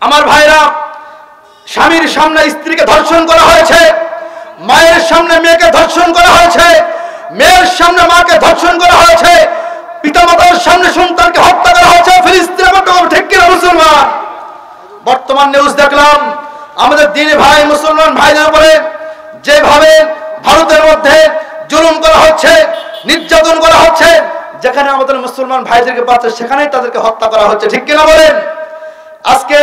আমার ভাইরা, স্বামীর সামনে স্ত্রীকে ধর্ষণ করা হয়েছে, মায়ের সামনে মেয়েকে ধর্ষণ করা হয়েছে, মেয়ের সামনে মাকে ধর্ষণ করা হয়েছে, পিতামাতার সামনে সন্তানকে হত্যা করা হয়েছে। ফিলিস্তিনের ঠিক কিনা মুসলমান? বর্তমান নিউজ দেখলাম আমাদের দিনী ভাই মুসলমান ভাইদের উপরে যেভাবে ভারতের মধ্যে জুলুম করা হচ্ছে, নির্যাতন করা হচ্ছে, যেখানে আমাদের মুসলমান ভাইদেরকে পাচ্ছে সেখানেই তাদেরকে হত্যা করা হচ্ছে। ঠিক কিনা বলেন? আজকে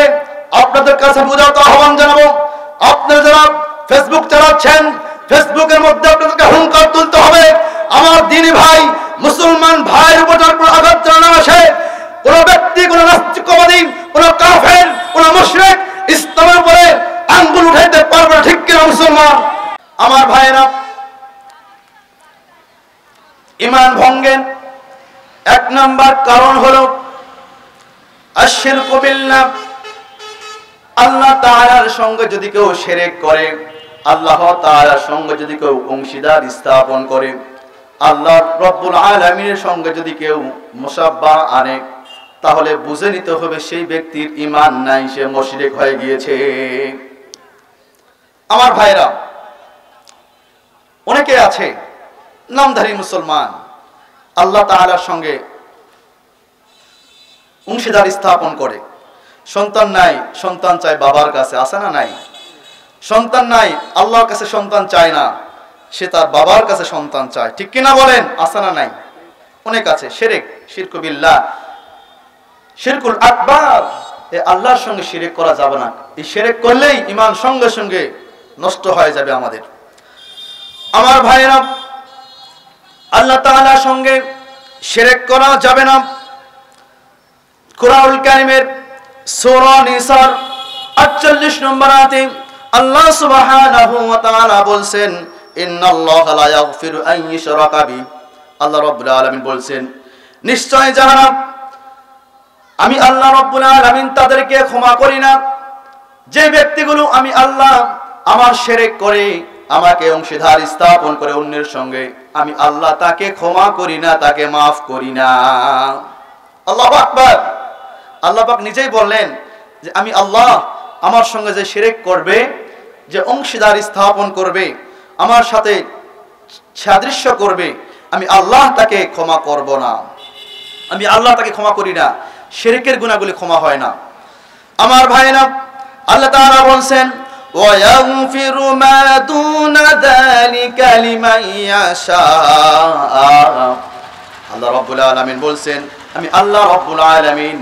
আপনাদের কাছে বুঝাতে আহ্বান জানাবো, আপনারা যারা ফেসবুক চালাচ্ছেন, ফেসবুকের মধ্যে আপনাদেরকে হুঙ্কার তুলতে হবে, আমার দ্বীনি ভাই মুসলমান ভাইয়ের উপর আঘাত জানানো আসে, কোন ব্যক্তি, কোন নাস্তিকবাদী, কোন কাফের, কোন মুশরিক ইসলামের উপরে আঙ্গুল উঠাইতে পারবে না। ঠিক কিনা মুসলমান? আমার ভাইয়েরা, ঈমান ভঙ্গের এক নাম্বার কারণ হলো আশরিকু বিল্লাহ। আল্লাহ তাআলার সঙ্গে যদি কেউ শিরক করে, আল্লাহ তাআলার সঙ্গে যদি কেউ অংশীদার স্থাপন করে, আল্লাহ রব্বুল আলামিনের সঙ্গে যদি কেউ মুসাব্বাহ আনে, তাহলে বুঝে নিতে হবে সেই ব্যক্তির ঈমান নাই, সে মুশরিক হয়ে গিয়েছে। আমার ভাইরা, অনেকে আছে নামধারী মুসলমান, আল্লাহ তাআলার সঙ্গে অংশীদার স্থাপন করে, সন্তান নাই, সন্তান চায় বাবার কাছে, আছে না নাই? সন্তান নাই, আল্লাহর কাছে সন্তান চায় না, সে তার বাবার কাছে সন্তান চায়। ঠিক কিনা বলেন? আছে না নাই? অনেক আছে। শিরক, শিরকু বিল্লাহ, শিরকুল আকবার, এই আল্লাহর সঙ্গে শিরক করা যাবে না। এই শিরক করলেই ঈমান সঙ্গে সঙ্গে নষ্ট হয়ে যাবে আমাদের। আমার ভাইরা, আল্লাহ তাআলার সঙ্গে শিরক করা যাবে না। কুরআনুল কারীমের সূরা নিসার ৪৮ নম্বর আয়াতে আল্লাহ সুবহানাহু ওয়া তাআলা বলছেন, ইন্নাল্লাহা লা ইয়াগফিরু আন ইউশরাকা বিহি। আল্লাহ রাব্বুল আলামিন বলছেন, নিশ্চয় যারা আমি আল্লাহ রাব্বুল আলামিন তাদেরকে ক্ষমা করি না, যে ব্যক্তিগুলো আমি আল্লাহ আমার শিরক করে, আমাকে অংশীদার স্থাপন করে অন্যের সঙ্গে, আমি আল্লাহ তাকে ক্ষমা করি না, তাকে মাফ করি না। আল্লাহু আকবার। আল্লাহ পাক নিজেই বললেন যে আমি আল্লাহ আমার সঙ্গে যে শিরক করবে, যে অংশীদার স্থাপন করবে, আমার সাথে সাদৃশ্য করবে, আমি আল্লাহ তাকে ক্ষমা করব না, আমি আল্লাহ তাকে ক্ষমা করি না। শিরকের গুনাহগুলি ক্ষমা হয় না। আমার ভাইরা, আল্লাহ তাআলা বলেন, ওয়া ইয়াগফিরু মা দুনা যালিকা লিমান ইয়াশা। আল্লাহ রাব্বুল আলামিন বলেন, আমি আল্লাহ রাব্বুল আলামিন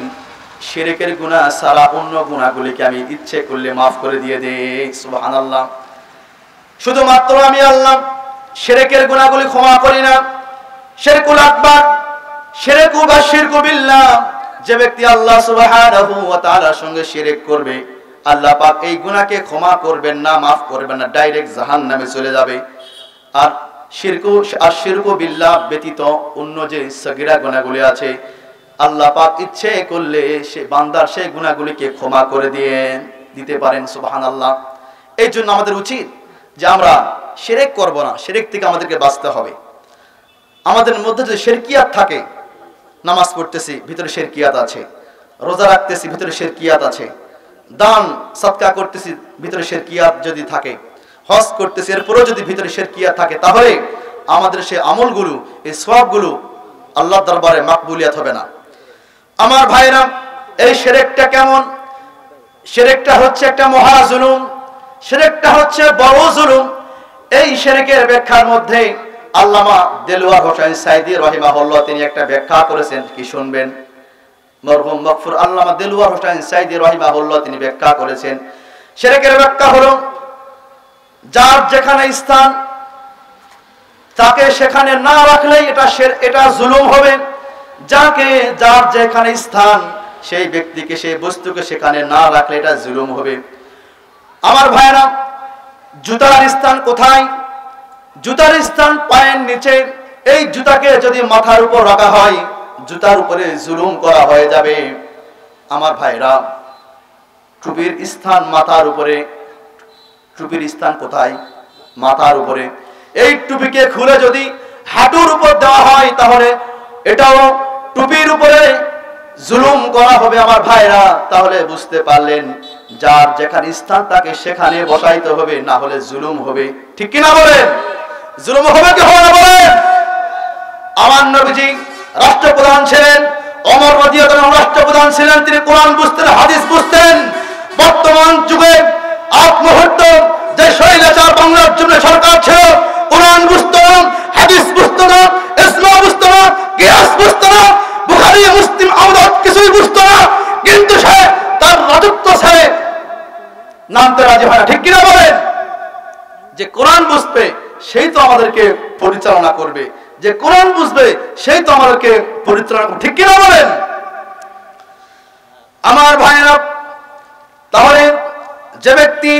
শিরকের গুনাহ ছাড়া অন্য গুনাহগুলিকে আমি ইচ্ছে করলে maaf করে দিয়ে দেই। সুবহানাল্লাহ। শুধুমাত্র আমি আল্লাহ শিরকের গুনাহগুলি ক্ষমা করি না। শিরকুল আকবার, শিরকু বা শিরকু বিল্লাহ, যে ব্যক্তি আল্লাহ সুবহানাহু ওয়া তাআলার সঙ্গে শিরক করবে, আল্লাহ পাক এই গুনাহকে ক্ষমা করবেন না, maaf করবেন না, ডাইরেক্ট জাহান্নামে চলে যাবে। আর শিরকু বিল্লাহ ব্যতীত অন্য যে সগীরা গুনাহগুলি আছে, আল্লাহ পাক ইচ্ছে করলে সে বান্দার সেই গুনাহগুলিকে ক্ষমা করে দিতে পারেন। সুবহানাল্লাহ। এই জন্য আমাদের উচিত যে আমরা শিরক করব না, শিরক থেকে আমাদেরকে বাঁচতে হবে। আমাদের মধ্যে যদি শিরকিয়াত থাকে, নামাজ পড়তেছি ভিতরে শিরকিয়াত আছে, রোজা রাখতেছি ভিতরে শিরকিয়াত আছে, দান সদকা করতেছি ভিতরে শিরকিয়াত যদি থাকে, হজ করতেছি এরপরও যদি ভিতরে শিরকিয়াত থাকে, তাহলে আমাদের সেই আমলগুলো, এই সওয়াবগুলো আল্লাহর দরবারে মাকবুলিয়াত হবে না। আমার ভাইরা, এই শিরকটা কেমন? শিরকটা হচ্ছে একটা মহা জুলুম, শিরকটা হচ্ছে বড় জুলুম। এই শিরকের ব্যাখ্যার মধ্যে আল্লামা দেলওয়ার হোসেন সাইদি রাহিমাহুল্লাহ তিনি একটা ব্যাখ্যা করেছেন, কি শুনবেন। মরহুম মাগফুর আল্লামা দেলওয়ার হোসেন সাইদি রাহিমাহুল্লাহ তিনি ব্যাখ্যা করেছেন, শিরকের ব্যাখ্যা হলো, যার যেখানে স্থান তাকে সেখানে না রাখলেই এটা জুলুম হবে। যার যেখানে স্থান, সেই ব্যক্তিকে, সেই বস্তুকে সেখানে না রাখলে এটা জুলুম হবে। আমার ভাইরা, জুতার স্থান কোথায়? জুতার স্থান পায়ের নিচে। এই জুতাকে যদি মাথার উপর রাখা হয়, জুতার উপরে জুলুম করা হয়ে যাবে। আমার ভাইরা, টুপির স্থান মাথার উপরে। টুপির স্থান কোথায়? মাথার উপরে। এই টুপিকে খুলে যদি হাঁটুর উপর দেওয়া হয়, তাহলে এটাও টুপির উপরে জুলুম করা হবে আমার ভাইরা, তাহলে বুঝতে পারলেন যার যেখানে স্থান তাকে সেখানে বসাইতে হবে, না হলে জুলুম হবে। ঠিক কি না বলেন? জুলুম হবে কি হবে না বলেন? আমার নবীজি রাষ্ট্রপ্রধান ছিলেন, ওমর রাদিয়াল্লাহু আনহু রাষ্ট্রপ্রধান ছিলেন, তিনি কোরআন বুঝতেন, হাদিস বুঝতেন। বর্তমান যুগে আজ মুহূর্ত যে স্বৈরাচার বাংলার জন্য সরকার ছিল, কোরআন বুঝতো না, হাদিস বুঝতো না, ইসলাম বুঝতো না, কিয়াস বুঝতো না, বুখারী মুসলিম আওরাত কিছুই বুঝতো না, কিন্তু সে তার রাজত্ব ছেড়ে নামতে রাজি হয় না। ঠিক কিনা বলেন? যে কোরআন বুঝবে সেই তো আমাদেরকে পরিচালনা করবে, যে কোরআন বুঝবে সেই তো আমাদেরকে পরিচালনা করবে। ঠিক কিনা বলেন? আমার ভাইরা, তাহলে যে ব্যক্তি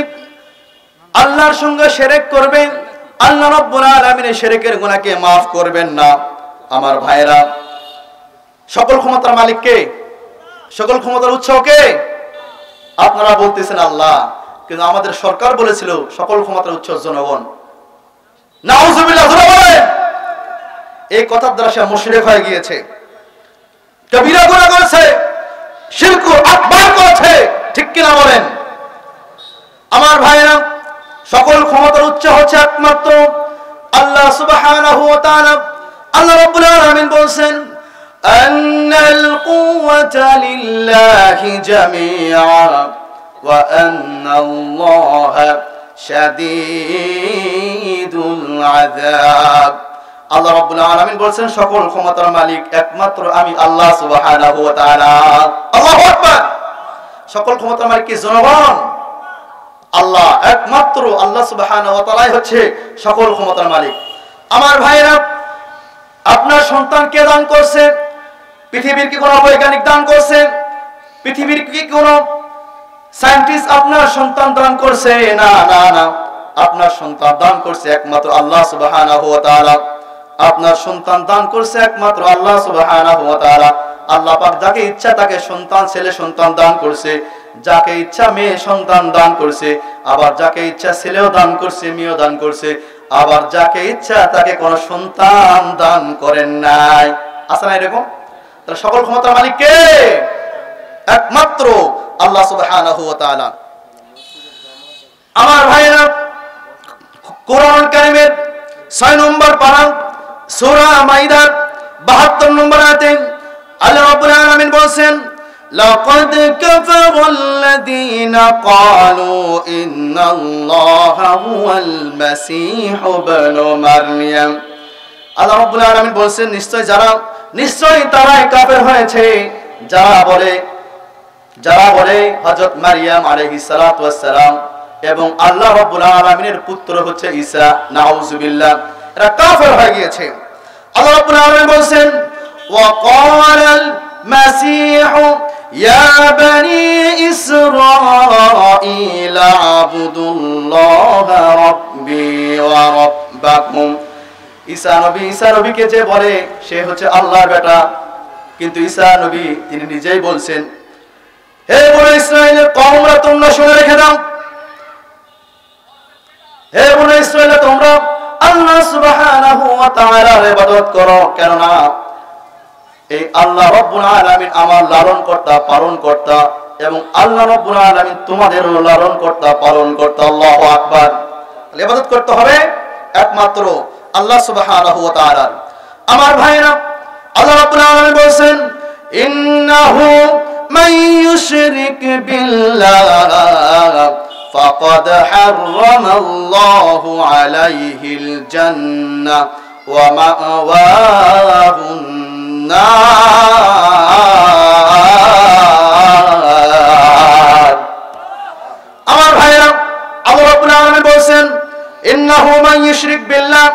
আল্লাহর সঙ্গে শিরক করবে, আল্লাহ রাব্বুল আলামিন শিরকের গুনাহকে maaf করবেন না। আমার ভাইরা, সকল ক্ষমতার মালিক কে? সকল ক্ষমতার উৎস কে? আপনারা বলতেছেন আল্লাহ, কিন্তু আমাদের সরকার বলেছিল সকল ক্ষমতার উৎস জনগণ। নাউজুবিল্লাহ বলেন। এই কথার দ্বারা সে মুশরিক হয়ে গিয়েছে, কবিরা গুনাহ করেছে, শিরক আকবার করেছে। ঠিক কিনা বলেন? আমার ভাইরা, সকল ক্ষমতার উৎস হচ্ছে একমাত্র আল্লাহ সুবহানাহু ওয়া তাআলা। আল্লাহ রাব্বুল আলামিন বলেন, আন্নাল কুওয়াতা লিল্লাহি জামিআ ওয়া আন্নাল্লাহা শাদীদুল আযাব। আল্লাহ রাব্বুল আলামিন বলেন সকল ক্ষমতার মালিক একমাত্র আমি আল্লাহ সুবহানাহু ওয়া তাআলা। আল্লাহু আকবার। সকল ক্ষমতার মালিক কি? জনগণ। আল্লাহ একমাত্র আল্লাহ সুবহানাহু ওয়া তাআলাই হচ্ছে সকল ক্ষমতার মালিক। আমার ভাইরা, আপনার সন্তান কে দান করছে? পৃথিবীর কি কোনো বৈজ্ঞানিক দান করছে? পৃথিবীর কি কোনো সায়েন্টিস্ট আপনার সন্তান দান করছে? না না না, আপনার সন্তান দান করছে একমাত্র আল্লাহ সুবহানাহু ওয়া তাআলা। আপনার সন্তান দান করছে একমাত্র আল্লাহ সুবহানাহু ওয়া তাআলা। আল্লাহ পাক যাকে ইচ্ছা তাকে সন্তান, ছেলে সন্তান দান করছে, যাকে ইচ্ছা মেয়ে সন্তান দান করছে, আবার যাকে ইচ্ছা ছেলেও দান করছে, মেয়েও দান করছে, আবার যাকে ইচ্ছা তাকে কোনো সন্তান দান করেন নাই। আছে না এরকম? তাহলে সকল ক্ষমতার মালিক কে? একমাত্র আল্লাহ সুবহানাহু ওয়া তাআলা। আমার ভাইরা, কোরআন কারীমের 6 নম্বর পারা সূরা মাইদার 72 নম্বর আয়াতে আল্লাহ রাব্বুল আলামিন বলেন, লাকাদ কাফারাল্লাযীনা ক্বালু ইন্নাল্লাহা হুয়াল মাসীহু ইবনু মারইয়াম। আল্লাহ রাব্বুল আলামিন বলেন নিশ্চয়ই তারাই কাফের হয়েছে যারা বলে হযরত মারইয়াম আলাইহিস সালাতু ওয়াস সালাম এবং আল্লাহ রাব্বুল আলামিনের পুত্র হচ্ছে ঈসা। নাউজুবিল্লাহ, এরা কাফের হয়ে গিয়েছে। আল্লাহ রাব্বুল আলামিন বলেন, ওয়া ক্বালাল মাসীহু ইয়া বনি ইসরাঈল আবুদুল্লাহা রাব্বি ওয়া রাব্বাকুম। ঈসা নবীকে যে বলে সে হচ্ছে আল্লাহর বেটা, কিন্তু ঈসা নবী তিনি নিজেই বলছেন, হে বনি ইসরাঈলের কওমরা তোমরা শুনে রেখে দাও, হে বনি ইসরাঈল তোমরা আল্লাহ সুবহানাহু ওয়া তাআলার ইবাদত করো, কেননা এই আল্লাহ রাব্বুল আলামিন আমার লালন কর্তা পালন কর্তা এবং আল্লাহ রাব্বুল আলামিন তোমাদেরও লালন কর্তা পালন কর্তা। আল্লাহু আকবার। ইবাদত করতে হবে একমাত্র আল্লাহ সুবহানাহু ওয়া তাআলার। আমার ভাইরা, আল্লাহ রাব্বুল আলামিন বলেন, ইন্নাহু মান ইউশরিক বিল্লাহ ফাকাদ হারামাল্লাহু আলাইহিল জান্নাহ ওয়া মাওয়াহুন নার। আমার ভাইরা, আল্লাহ রাব্বুল আলামিন বলেন, ইন্নাহু মান ইউশরিক বিল্লাহ,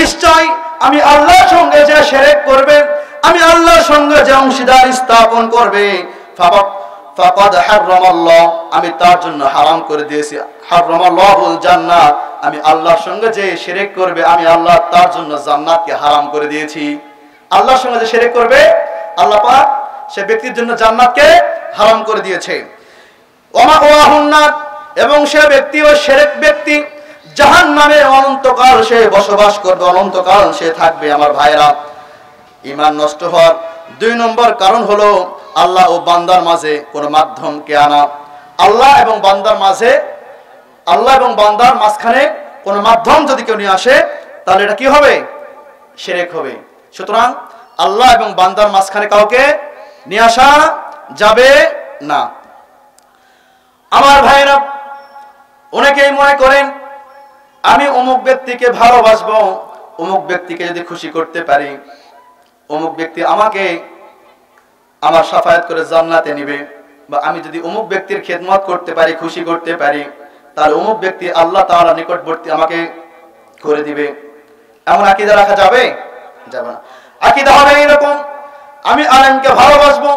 নিশ্চয় আমি আল্লাহর সঙ্গে যে শিরক করবে, আমি আল্লাহর সঙ্গে যে অংশীদার স্থাপন করবে, ফাকাদ হারামাল্লাহ, আমি তার জন্য হারাম করে দিয়েছি, হারামাল্লাহুল জান্নাহ, আমি আল্লাহর সঙ্গে যে শিরক করবে আমি আল্লাহ তার জন্য জান্নাতকে হারাম করে দিয়েছি। আল্লাহর সঙ্গে যে শিরক করবে আল্লাহ পাক সে ব্যক্তির জন্য জান্নাতকে হারাম করে দিয়েছে। ওয়া মাওয়াহুন নার, এবং সে ব্যক্তি ও শিরক ব্যক্তি জাহান্নামে অনন্তকাল সে বসবাস করবে, অনন্তকাল সে থাকবে। আমার ভাইরা, ঈমান নষ্ট হওয়ার 2 নম্বর কারণ হলো আল্লাহ ও বান্দার মাঝে কোনো মাধ্যমকে আনা। আল্লাহ এবং বান্দার মাঝখানে কোনো মাধ্যম যদি কেউ নিয়ে আসে তাহলে এটা কি হবে? শিরক হবে। সুতরাং আল্লাহ এবং বান্দার মাঝখানে কাউকে নিয়ে আসা যাবে না। আমার ভাইরা, অনেকেই মনে করেন আমি অমুক ব্যক্তিকে ভালোবাসবো, অমুক ব্যক্তিকে যদি খুশি করতে পারি, অমুক ব্যক্তি আমাকে আমার শাফায়াত করে জান্নাতে নিবে, বা আমি যদি অমুক ব্যক্তির খেদমত করতে পারি, খুশি করতে পারি, তাহলে অমুক ব্যক্তি আল্লাহ তাআলার নিকটবর্তী আমাকে করে দিবে। এমন আকীদা রাখা যাবে? যাবে না। আকীদা হবে এরকম, আমি আলেমকে ভালোবাসবো,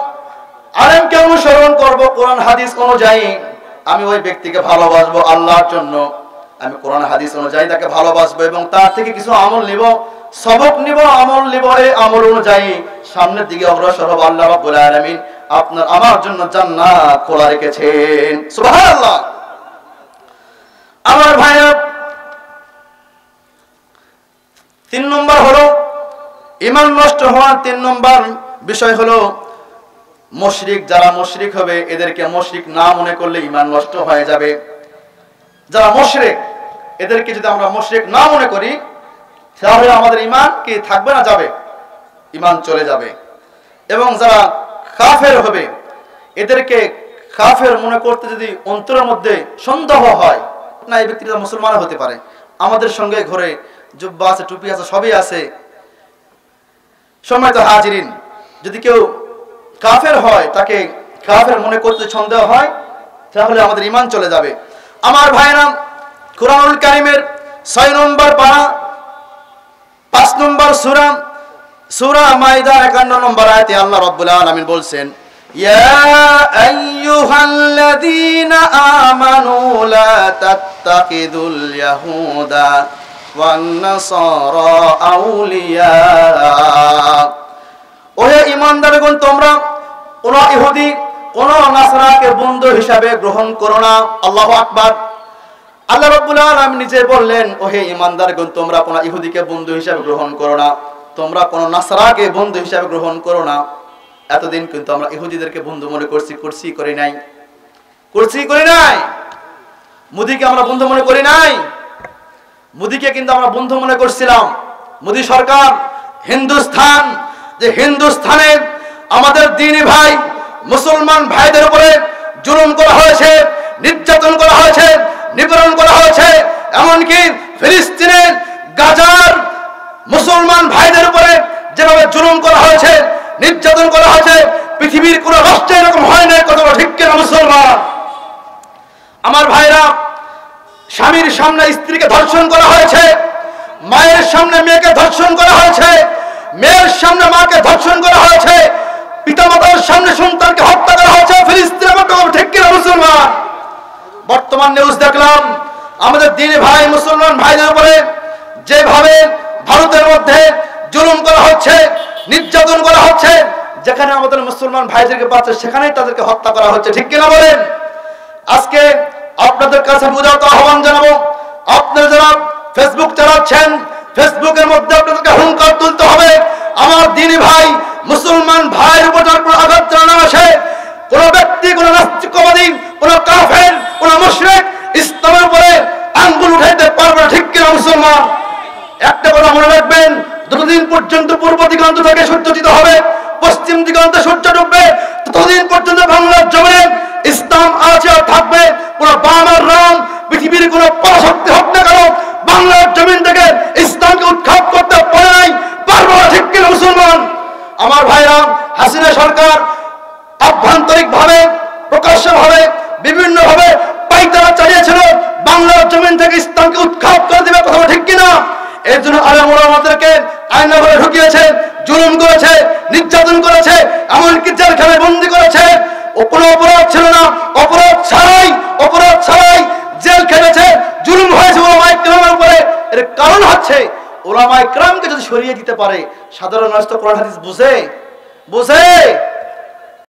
আলেমকে অনুসরণ করব কোরআন হাদিস অনুযায়ী, আমি ওই ব্যক্তিকে ভালোবাসবো আল্লাহর জন্য, আমি কোরআন হাদিস অনুযায়ী তাকে ভালোবাসবো এবং তার থেকে কিছু আমল নিব, সবক নিব, আমল নিব। এই আমল অনুযায়ী সামনের দিকে অগ্রসর হব। আল্লাহ রাব্বুল আলামিন আপনার আমার জন্য জান্নাত খোলা রেখেছেন। সুবহানাল্লাহ। আমার ভাইরা, 3 নম্বর হলো ঈমান নষ্ট হওয়ার 3 নম্বর বিষয় হলো মুশরিক। যারা মুশরিক হবে এদেরকে মুশরিক না মনে করলে ঈমান নষ্ট হয়ে যাবে। যারা মুশরিক এদেরকে যদি আমরা মুশরিক না মনে করি তাহলে আমাদের ঈমান কি থাকবে না? যাবে, ঈমান চলে যাবে। এবং যারা কাফের হবে এদেরকে কাফের মনে করতে যদি অন্তরের মধ্যে সন্দেহ হয়, না এই ব্যক্তিটা মুসলমান হতে পারে, আমাদের সঙ্গে ঘরে জুব্বা আছে, টুপি আছে, সবই আছে, সম্মানিত হাজিরিন, যদি কেউ কাফের হয় তাকে কাফের মনে করতে সন্দেহ হয় তাহলে আমাদের ঈমান চলে যাবে। আমার ভাইরা, কুরআনুল কারীমের 6 নম্বর পারা 5 নম্বর সূরা মাইদা 51 নম্বর আয়াতে আল্লাহ রাব্বুল আলামিন বলছেন, ইয়া আইয়ুহাল্লাযীনা আমানু লা তাত্তাখিযুল ইয়াহুদা ওয়ান নাসারা আউলিয়া। ওহে ঈমানদারগণ, তোমরা কোন ইহুদি কোন নাসারাকে বন্ধু হিসাবে গ্রহণ করো না। আল্লাহু আকবার। আল্লাহ রাব্বুল আলামিন নিজে বললেন, ওহে ঈমানদারগণ, তোমরা কোন ইহুদিকে বন্ধু হিসাবে গ্রহণ করো না, তোমরা কোন নাসারাকে বন্ধু হিসাবে গ্রহণ করো না। এতদিন কিন্তু আমরা ইহুদিদেরকে বন্ধু মনে করি নাই। মোদিকে আমরা বন্ধু মনে করি নাই। মোদিকে কিন্তু আমরা বন্ধু মনে করছিলাম। মোদি সরকার, হিন্দুস্তান, যে হিন্দুস্তানে আমাদের দ্বীনি ভাই মুসলমান ভাইদের উপরে জুলুম করা হয়েছে, নির্যাতন করা হয়েছে, নিপীড়ন করা হয়েছে, এমনকি ফিলিস্তিনের গাজার মুসলমান ভাইদের উপরে যেভাবে জুলুম করা হয়েছে, নির্যাতন করা হয়েছে, পৃথিবীর কোন রাষ্ট্রে এরকম হয় না। কত ঠিক কিনা মুসলমান? আমার ভাইরা, স্বামীর সামনে স্ত্রীকে ধর্ষণ করা হয়েছে, মায়ের সামনে মেয়েকে ধর্ষণ করা হয়েছে, মেয়ের সামনে মাকে ধর্ষণ করা হয়েছে, পিতামাতার সামনে সন্তানকে হত্যা করা হয়েছে ফিলিস্তিনে। কত ঠিক কিনা মুসলমান? বর্তমান নিউজ দেখলাম আমাদের দ্বীনি ভাই মুসলমান ভাইদের উপরে যেভাবে ভারতের মধ্যে জুলুম করা হচ্ছে, নির্যাতন করা হচ্ছে, যেখানে আমাদের মুসলমান ভাইদেরকে পাচ্ছে সেখানেই তাদেরকে হত্যা করা হচ্ছে। ঠিক কিনা বলেন? আজকে আপনাদের কাছে বুঝাতে আহ্বান জানাবো, আপনারা যারা ফেসবুক চালাচ্ছেন, ফেসবুকের মধ্যে আপনাদেরকে হুঙ্কার তুলতে হবে, আমার দ্বীনি ভাই মুসলমান ভাইয়ের উপর কোনো আঘাত চালানো আসে, কোন ব্যক্তি, কোন নাস্তিকবাদী, কোন কাফের, কোন মুশরিক ইসলামের উপরে আঙ্গুল উঠাইতে পারবে না। ঠিক কিনা মুসলমান? একটা কথা মনে রাখবেন, যতদিন পর্যন্ত পূর্ব দিগন্ত থেকে সূর্যোদিত হবে, পশ্চিম দিগন্তে সূর্য ডুববে, ততদিন পর্যন্ত বাংলার জমিনে ইসলাম আছে আর থাকবে। কোন বামার রাম পৃথিবীর কোন পরাশক্তি হোক না কেন, বাংলার জমিন থেকে ইসলামকে উৎখাত করতে পারে নাই, পারবো না। ঠিক কিনা মুসলমান? আমার ভাইরা, হাসিনা সরকার আভ্যন্তরিক ভাবে, প্রকাশ্য ভাবে, বিভিন্ন ভাবে পাইতারা চালিয়েছিল বাংলার জমিন থেকে ইসলামকে উৎখাত করে দেবে। কথা ঠিক কিনা? এর জন্য আলেম ওলামাদেরকে আইনাঘরে ঢুকিয়েছে, জুলুম করেছে, নির্যাতন করেছে, এমনকি জেলখানায় বন্দী করেছে। ও কোনো অপরাধ ছিল না, অপরাধ ছাড়াই জেল খেটেছে, জুলুম হয়েছে ওলামায়ে কেরামের উপরে। এর কারণ হচ্ছে ওলামায়ে কেরামকে যদি সরিয়ে দিতে পারে সাধারণ মানুষ তো কোরআন হাদিস বুঝে